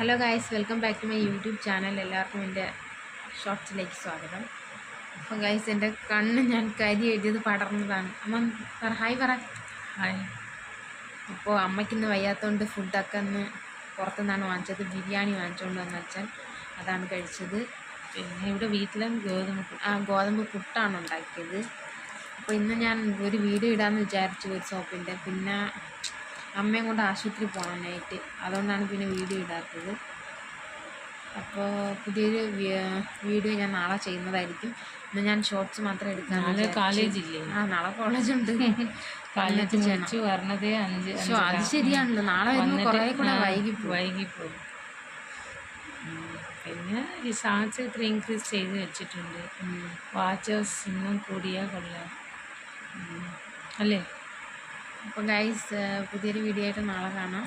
Hello guys, welcome back to my YouTube channel. എല്ലാവർക്കും എൻ്റെ ഷോർട്സിലേക്ക് സ്വാഗതം. അപ്പോൾ ഗൈസ്, എൻ്റെ കണ്ണ് ഞാൻ കരി എഴുതിയത് പടർന്നതാണ്. അമ്മ പറ, ഹായ് പറ. ഹായ്. അപ്പോൾ അമ്മയ്ക്കിന്ന് വയ്യാത്തതുകൊണ്ട് ഫുഡൊക്കെ ഒന്ന് പുറത്തുനിന്നാണ് വാങ്ങിച്ചത്. ബിരിയാണി വാങ്ങിച്ചുകൊണ്ട് വന്ന് വെച്ചാൽ അതാണ് കഴിച്ചത്. പിന്നെ ഇവിടെ വീട്ടിലും ഗോതമ്പ് പുട്ടാണ് ഉണ്ടാക്കിയത്. അപ്പോൾ ഇന്ന് ഞാൻ ഒരു വീഡിയോ ഇടാമെന്ന് വിചാരിച്ചു, ഒരു സോപ്പിൻ്റെ. പിന്നെ അമ്മയും കൊണ്ട് ആശുപത്രി പോകാനായിട്ട്, അതുകൊണ്ടാണ് പിന്നെ വീഡിയോ ഇടാത്തത്. അപ്പോൾ പുതിയൊരു വീഡിയോ ഞാൻ നാളെ ചെയ്യുന്നതായിരിക്കും. ഇന്ന് ഞാൻ ഷോർട്സ് മാത്രം എടുക്കാൻ. കോളേജില്ലേ? നാളെ കോളേജുണ്ട്. കോളേജ് വരണതേ 5. അത് ശരിയാണല്ലോ, നാളെ വരുമ്പോൾ കുറേ കൂടെ വൈകിപ്പോകും. പിന്നെ റിസാർച്ച് ഇത്ര ഇൻക്രീസ് ചെയ്ത് വെച്ചിട്ടുണ്ട്. വാച്ചേഴ്സ് ഇന്നും കൂടിയാൽ കൊള്ളാം അല്ലേ? അപ്പോൾ ഗൈസ്, പുതിയൊരു വീഡിയോ ആയിട്ട് നാളെ കാണാം.